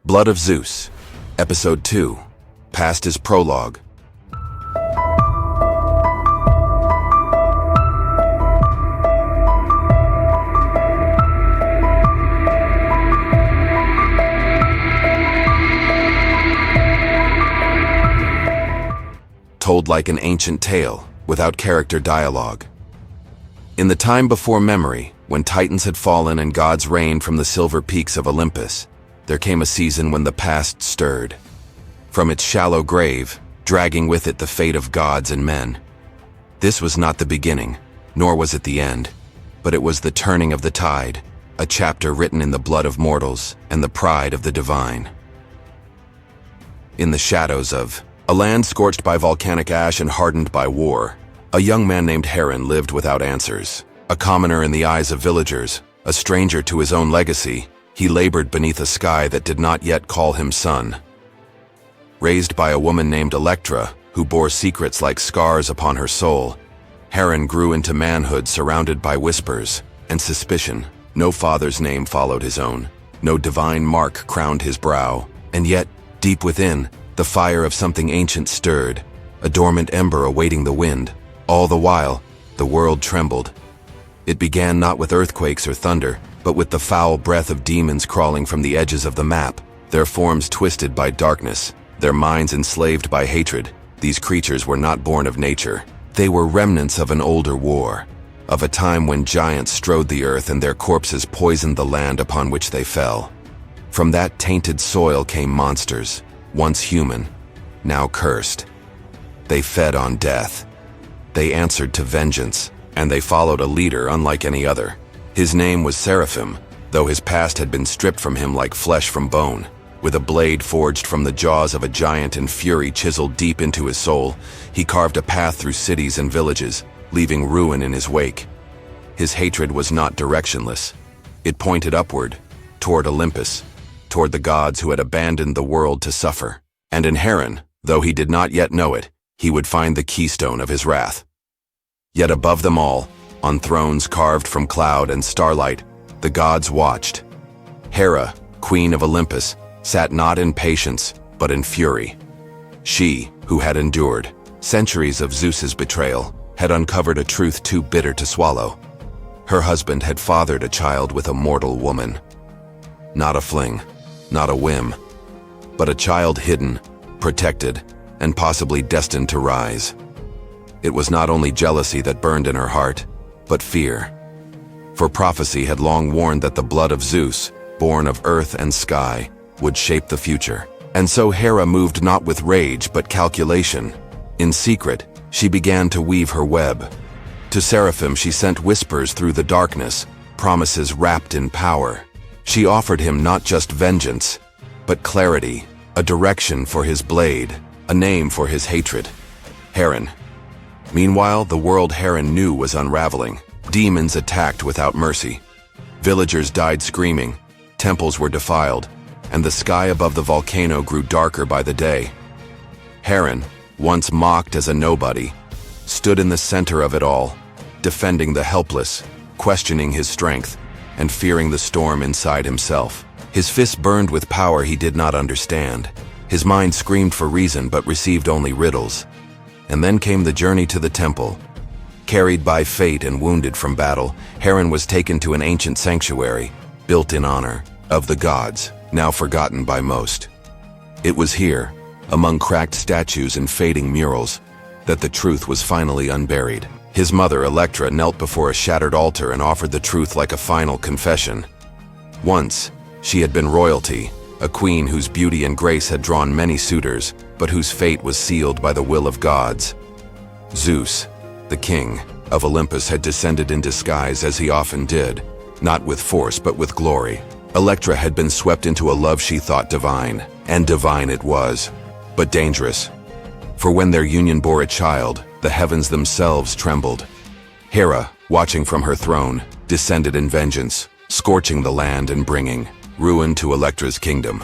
Blood of Zeus, Episode 2, Past is Prologue. Told like an ancient tale, without character dialogue. In the time before memory, when titans had fallen and gods reigned from the silver peaks of Olympus, there came a season when the past stirred. From its shallow grave, dragging with it the fate of gods and men. This was not the beginning, nor was it the end, but it was the turning of the tide, a chapter written in the blood of mortals and the pride of the divine. In the shadows of a land scorched by volcanic ash and hardened by war, a young man named Heron lived without answers. A commoner in the eyes of villagers, a stranger to his own legacy, he labored beneath a sky that did not yet call him son. Raised by a woman named Electra, who bore secrets like scars upon her soul, Heron grew into manhood surrounded by whispers and suspicion. No father's name followed his own, no divine mark crowned his brow, and yet, deep within, the fire of something ancient stirred, a dormant ember awaiting the wind. All the while, the world trembled. It began not with earthquakes or thunder, but with the foul breath of demons crawling from the edges of the map, their forms twisted by darkness, their minds enslaved by hatred. These creatures were not born of nature. They were remnants of an older war, of a time when giants strode the earth and their corpses poisoned the land upon which they fell. From that tainted soil came monsters, once human, now cursed. They fed on death. They answered to vengeance, and they followed a leader unlike any other. His name was Seraphim, though his past had been stripped from him like flesh from bone. With a blade forged from the jaws of a giant and fury chiseled deep into his soul, he carved a path through cities and villages, leaving ruin in his wake. His hatred was not directionless. It pointed upward, toward Olympus, toward the gods who had abandoned the world to suffer. And in Heron, though he did not yet know it, he would find the keystone of his wrath. Yet above them all, on thrones carved from cloud and starlight, the gods watched. Hera, queen of Olympus, sat not in patience, but in fury. She, who had endured centuries of Zeus's betrayal, had uncovered a truth too bitter to swallow. Her husband had fathered a child with a mortal woman. Not a fling, not a whim, but a child hidden, protected, and possibly destined to rise. It was not only jealousy that burned in her heart, but fear. For prophecy had long warned that the blood of Zeus, born of earth and sky, would shape the future. And so Hera moved not with rage but calculation. In secret, she began to weave her web. To Seraphim she sent whispers through the darkness, promises wrapped in power. She offered him not just vengeance, but clarity, a direction for his blade, a name for his hatred. Heron. Meanwhile, the world Heron knew was unraveling. Demons attacked without mercy. Villagers died screaming, temples were defiled, and the sky above the volcano grew darker by the day. Heron, once mocked as a nobody, stood in the center of it all, defending the helpless, questioning his strength, and fearing the storm inside himself. His fists burned with power he did not understand. His mind screamed for reason but received only riddles. And then came the journey to the temple. Carried by fate and wounded from battle, Heron was taken to an ancient sanctuary, built in honor of the gods, now forgotten by most. It was here, among cracked statues and fading murals, that the truth was finally unburied. His mother, Electra, knelt before a shattered altar and offered the truth like a final confession. Once, she had been royalty, a queen whose beauty and grace had drawn many suitors, but whose fate was sealed by the will of gods. Zeus, the king of Olympus, had descended in disguise as he often did, not with force but with glory. Electra had been swept into a love she thought divine, and divine it was, but dangerous. For when their union bore a child, the heavens themselves trembled. Hera, watching from her throne, descended in vengeance, scorching the land and bringing ruin to Electra's kingdom.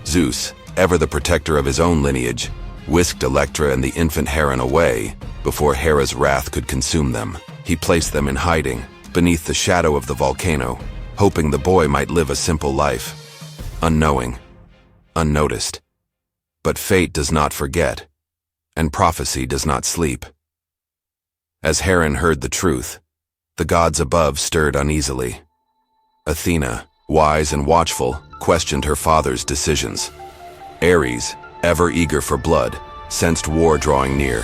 Zeus, ever the protector of his own lineage, whisked Electra and the infant Heron away before Hera's wrath could consume them. He placed them in hiding, beneath the shadow of the volcano, hoping the boy might live a simple life. Unknowing, unnoticed. But fate does not forget, and prophecy does not sleep. As Heron heard the truth, the gods above stirred uneasily. Athena, wise and watchful, questioned her father's decisions. Ares, ever eager for blood, sensed war drawing near.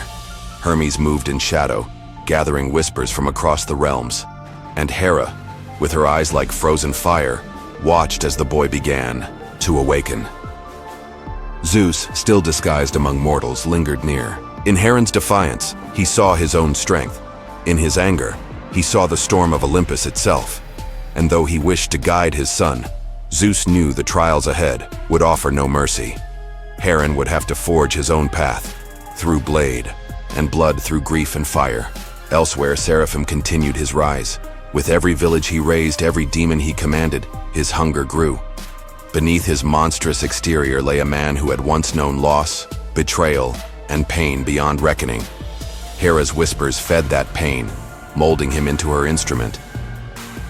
Hermes moved in shadow, gathering whispers from across the realms. And Hera, with her eyes like frozen fire, watched as the boy began to awaken. Zeus, still disguised among mortals, lingered near. In Heron's defiance, he saw his own strength. In his anger, he saw the storm of Olympus itself. And though he wished to guide his son, Zeus knew the trials ahead would offer no mercy. Heron would have to forge his own path, through blade, and blood through grief and fire. Elsewhere, Seraphim continued his rise. With every village he raised, every demon he commanded, his hunger grew. Beneath his monstrous exterior lay a man who had once known loss, betrayal, and pain beyond reckoning. Hera's whispers fed that pain, molding him into her instrument.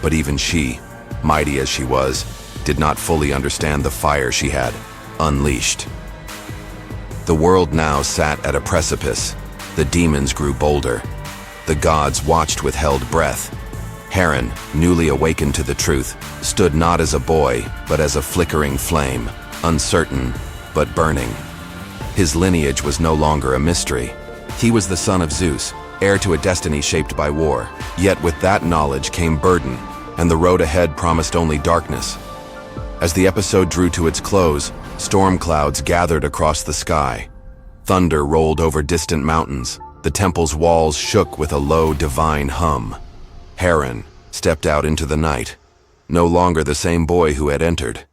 But even she, mighty as she was, did not fully understand the fire she had unleashed. The world now sat at a precipice. The demons grew bolder. The gods watched with held breath. Heron, newly awakened to the truth, stood not as a boy, but as a flickering flame, uncertain, but burning. His lineage was no longer a mystery. He was the son of Zeus, heir to a destiny shaped by war. Yet with that knowledge came burden, and the road ahead promised only darkness. As the episode drew to its close, storm clouds gathered across the sky. Thunder rolled over distant mountains. The temple's walls shook with a low, divine hum. Heron stepped out into the night, no longer the same boy who had entered.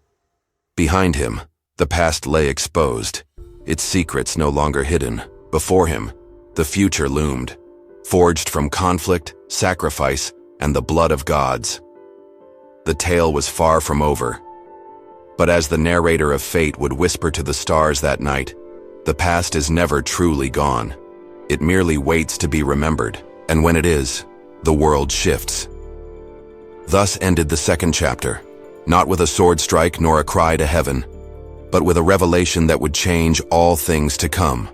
Behind him, the past lay exposed, its secrets no longer hidden. Before him, the future loomed, forged from conflict, sacrifice, and the blood of gods. The tale was far from over. But as the narrator of fate would whisper to the stars that night, the past is never truly gone. It merely waits to be remembered, and when it is, the world shifts. Thus ended the second chapter, not with a sword strike nor a cry to heaven, but with a revelation that would change all things to come.